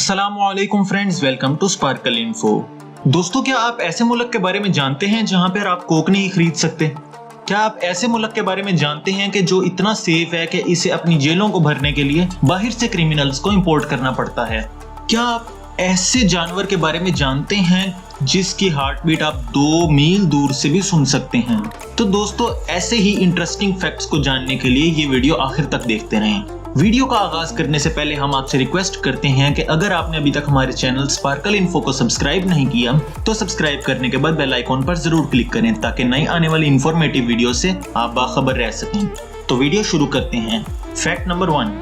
अस्सलामुअलैकुम friends, welcome to Sparkle Info. दोस्तों, क्या आप ऐसे मुल्क के बारे में जानते हैं जहां पर आप कोक नहीं खरीद सकते? क्या आप ऐसे मुल्क के बारे में जानते हैं कि जो इतना सेफ है कि इसे अपनी जेलों को भरने के लिए बाहर से क्रिमिनल्स को इंपोर्ट करना पड़ता है? क्या आप ऐसे जानवर के बारे में जानते हैं जिसकी हार्ट बीट आप 2 मील दूर से भी सुन सकते हैं? तो दोस्तों, ऐसे ही इंटरेस्टिंग फैक्ट्स को जानने के लिए ये वीडियो आखिर तक देखते रहें। वीडियो का आगाज करने से पहले हम आपसे रिक्वेस्ट करते हैं कि अगर आपने अभी तक हमारे चैनल स्पार्कल इन्फो को सब्सक्राइब नहीं किया तो सब्सक्राइब करने के बाद बेल आइकॉन पर जरूर क्लिक करें ताकि नई आने वाली इंफॉर्मेटिव वीडियो से आप बाखबर रह सकें। तो वीडियो शुरू करते हैं। Fact number 1।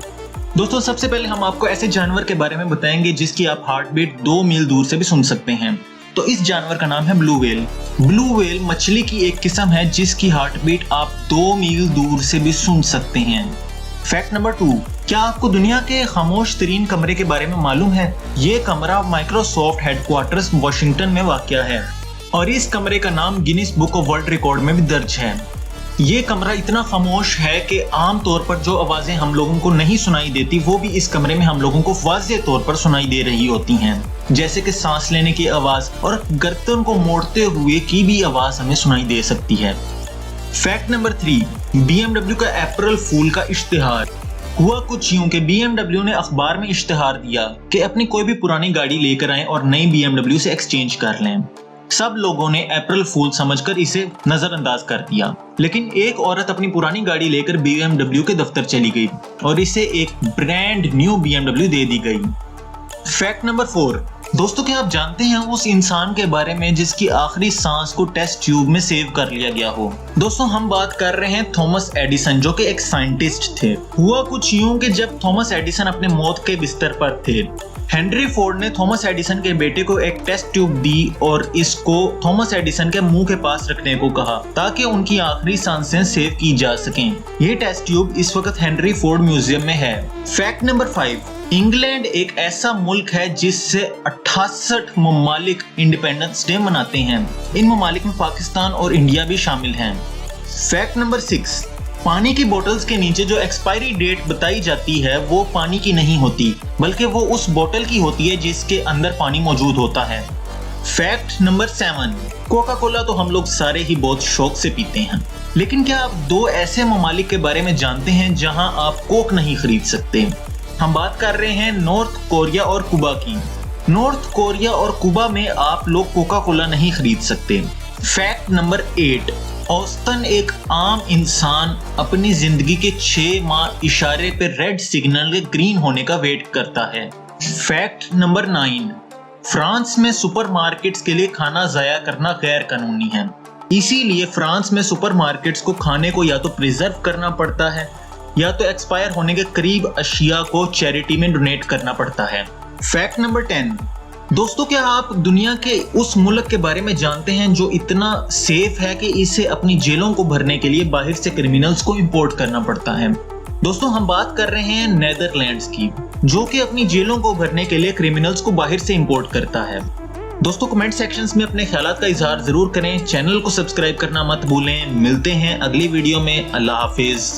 दोस्तों, सबसे पहले हम आपको ऐसे जानवर के बारे में बताएंगे जिसकी आप हार्ट बीट 2 मील दूर से भी सुन सकते हैं। तो इस जानवर का नाम है ब्लू व्हेल। ब्लू व्हेल मछली की एक किस्म है जिसकी हार्ट बीट आप 2 मील दूर से भी सुन सकते हैं। Fact number 2। क्या आपको दुनिया के खामोश तरीन कमरे के बारे में मालूम है? ये कमरा माइक्रोसॉफ्ट हेडक्वार्टर्स वाशिंगटन में वाक़या है और इस कमरे का नाम Guinness book of world record में भी दर्ज है। ये कमरा इतना खामोश है कि आम तौर पर जो आवाजें हम लोगों को नहीं सुनाई देती वो भी इस कमरे में हम लोगों को वाज़ेह तौर पर सुनाई दे रही होती हैं, जैसे कि सांस लेने की आवाज और गर्दन को मोड़ते हुए की भी आवाज हमें सुनाई दे सकती है। Fact number 3। BMW का अप्रैल फूल का इश्तिहार। हुआ कुछ यूं कि BMW ने अखबार में इश्तिहार दिया कि अपनी कोई भी पुरानी गाड़ी लेकर आएं और नई BMW से एक्सचेंज कर लें। सब लोगों ने अप्रैल फूल समझकर इसे नजरअंदाज कर दिया, लेकिन एक औरत अपनी पुरानी गाड़ी लेकर BMW के दफ्तर चली गई और इसे एक ब्रांड न्यू BMW दे दी गई। Fact number 4। दोस्तों, क्या आप जानते हैं उस इंसान के बारे में जिसकी आखिरी सांस को टेस्ट ट्यूब में सेव कर लिया गया हो? दोस्तों, हम बात कर रहे हैं थॉमस एडिसन, जो कि एक साइंटिस्ट थे। हुआ कुछ यूं कि जब थॉमस एडिसन अपने मौत के बिस्तर पर थे, हेनरी फोर्ड ने थॉमस एडिसन के बेटे को एक टेस्ट ट्यूब दी और इसको थॉमस एडिसन के मुंह के पास रखने को कहा ताकि उनकी आखिरी सांसें सेव की जा सकें। ये टेस्ट ट्यूब इस वक्त हेनरी फोर्ड म्यूजियम में है। Fact number 5। इंग्लैंड एक ऐसा मुल्क है जिससे 68 ममालिक इंडिपेंडेंस डे मनाते हैं। इन ममालिक में पाकिस्तान और इंडिया भी शामिल हैं। Fact number 6। पानी की बोतल्स के नीचे जो एक्सपायरी डेट बताई जाती है वो पानी की नहीं होती, बल्कि वो उस बोतल की होती है जिसके अंदर पानी मौजूद होता है। Fact number 7। कोका कोला तो हम लोग सारे ही बहुत शौक से पीते हैं, लेकिन क्या आप 2 ऐसे ममालिक के बारे में जानते हैं जहां आप कोक नहीं खरीद सकते? हम बात कर रहे हैं नॉर्थ कोरिया और कुबा की। नॉर्थ कोरिया और कुबा में आप लोग कोका कोला नहीं खरीद सकते। Fact number 8। औसतन एक आम इंसान अपनी जिंदगी के 6 माह इशारे पे रेड सिग्नल के ग्रीन होने का वेट करता है। Fact number 9। फ्रांस में सुपरमार्केट्स के लिए खाना जाया करना गैर कानूनी है, इसीलिए फ्रांस में सुपरमार्केट्स को खाने को या तो प्रिजर्व करना पड़ता है या तो एक्सपायर होने के करीब अशिया को चैरिटी में डोनेट करना पड़ता है। Fact number 10। दोस्तों, क्या आप दुनिया के उस मुल्क के बारे में जानते हैं जो इतना सेफ है कि इसे अपनी जेलों को भरने के लिए बाहर से क्रिमिनल्स को इंपोर्ट करना पड़ता है? दोस्तों, हम बात कर रहे हैं नेदरलैंड्स की, जो कि अपनी जेलों को भरने के लिए क्रिमिनल्स को बाहर से इंपोर्ट करता है। दोस्तों, कमेंट सेक्शंस में अपने ख्यालात का इजहार जरूर करें। चैनल को सब्सक्राइब करना मत भूलें। मिलते हैं अगली वीडियो में। अल्लाह हाफिज।